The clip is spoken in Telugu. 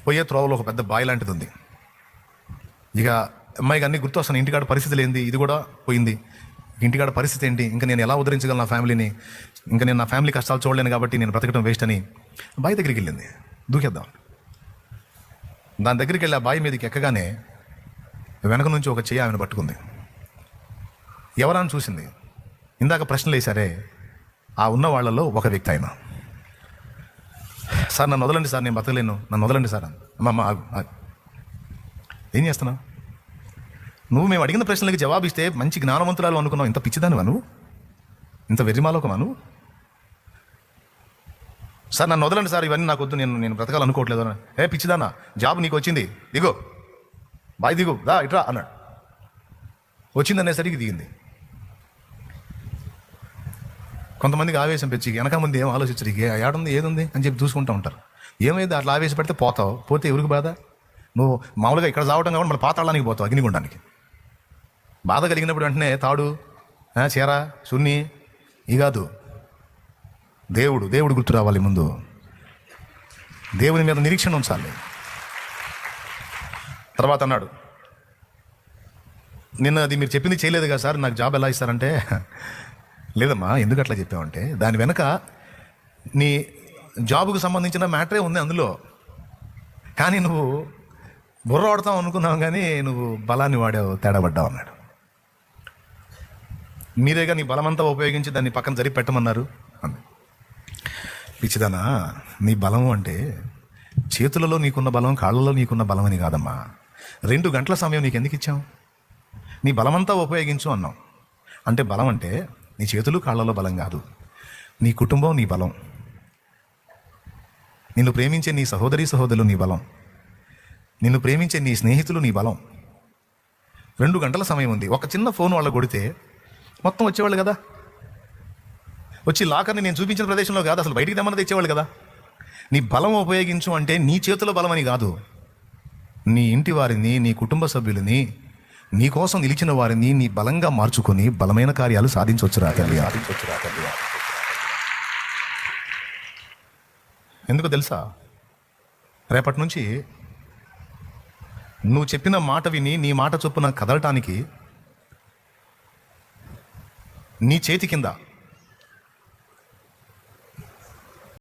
పోయే త్రోవలో ఒక పెద్ద బావి లాంటిది ఉంది. ఇక అమ్మాయికి అన్నీ గుర్తొస్తాను. ఇంటికాడ పరిస్థితి లేనిది, ఇది కూడా పోయింది. ఇంటికాడ పరిస్థితి ఏంటి, ఇంకా నేను ఎలా ఉద్ధరించగలను నా ఫ్యామిలీని, ఇంకా నేను నా ఫ్యామిలీ కష్టాలు చూడలేను కాబట్టి నేను బ్రతకడం వేస్ట్ అని బావి దగ్గరికి వెళ్ళింది. దూకేద్దాం. దాని దగ్గరికి వెళ్ళి ఆ బావి మీదకి ఎక్కగానే వెనక నుంచి ఒక చెయ్యి ఆమెను పట్టుకుంది. ఎవరని చూసింది. ఇందాక ప్రశ్నలు వేశారే, ఆ ఉన్న వాళ్ళలో ఒక వ్యక్తి ఆయన. సార్ నన్ను వదలండి సార్, నేను బతకలేను, నన్ను వదలండి సార్. అమ్మమ్మ ఏం చేస్తున్నావు నువ్వు? మేము అడిగిన ప్రశ్నలకి జవాబు ఇస్తే మంచి జ్ఞానవంతురాలు అనుకున్నావు. ఇంత పిచ్చిదానివా నువ్వు? ఇంత వెర్రిమాలోకమా నువ్వు? సార్ నన్ను వదలండి సార్, ఇవన్నీ నాకు వద్దు, నేను బ్రతకాలనుకోవట్లేదు. ఏ పిచ్చిదానా, జాబ్ నీకు వచ్చింది, దిగో, బాయ్ దిగు, దా ఇట్రా అన్నాడు. వచ్చిందనేసరికి దిగింది. కొంతమందికి ఆవేశం పెంచి వెనక ముందు ఏం ఆలోచించరు, ఏడుంది ఏదుంది అని చెప్పి చూసుకుంటూ ఉంటారు. ఏమైంది అట్లా ఆవేశపడితే పోతావు, పోతే ఎవరికి బాధ? నువ్వు మామూలుగా ఇక్కడ చావటం కాబట్టి మళ్ళీ పాతాళానికి పోతావు, అగ్నిగుండానికి. బాధ కలిగినప్పుడు వెంటనే తాడు, చీర, సున్ని ఈ కాదు, దేవుడు గుర్తు రావాలి. ముందు దేవుని మీద నిరీక్షణ ఉంచాలి. తర్వాత అన్నాడు, నిన్న అది మీరు చెప్పింది చేయలేదు కదా సార్, నాకు జాబ్ ఎలా ఇస్తారంటే, లేదమ్మా ఎందుకు అట్లా చెప్పావంటే దాని వెనక నీ జాబుకు సంబంధించిన మ్యాటరే ఉంది అందులో, కానీ నువ్వు బుర్ర వాడతావు అనుకున్నావు, కానీ నువ్వు బలాన్ని వాడావు, తేడా పడ్డావు అన్నాడు. మీరేగా నీ బలమంతా ఉపయోగించి దాన్ని పక్కన జరిపి పెట్టమన్నారు అంది. పిచ్చిదానా, నీ బలం అంటే చేతులలో నీకున్న బలం, కాళ్ళలో నీకున్న బలం అని కాదమ్మా. 2 గంటల సమయం నీకు ఎందుకు ఇచ్చావు? నీ బలమంతా ఉపయోగించు అన్నావు. అంటే బలం అంటే నీ చేతులు కాళ్ళలో బలం కాదు, నీ కుటుంబం నీ బలం, నిన్ను ప్రేమించే నీ సహోదరులు నీ బలం, నిన్ను ప్రేమించే నీ స్నేహితులు నీ బలం. 2 గంటల సమయం ఉంది. ఒక చిన్న ఫోన్ వాళ్ళకు కొడితే మొత్తం వచ్చేవాళ్ళు కదా. వచ్చి లాకర్ని నేను చూపించిన ప్రదేశంలో కాదు, అసలు బయటికి తెమ్మన్నది ఇచ్చేవాళ్ళు కదా. నీ బలం ఉపయోగించు అంటే నీ చేతిలో బలం అని కాదు, నీ ఇంటి వారిని, నీ కుటుంబ సభ్యులని, నీ కోసం నిలిచిన వారిని నీ బలంగా మార్చుకొని బలమైన కార్యాలు సాధించవచ్చురా తల్లి. ఎందుకు తెలుసా? రేపటి నుంచి నువ్వు చెప్పిన మాట విని నీ మాట చొప్పున కదలటానికి నీ చేతి కింద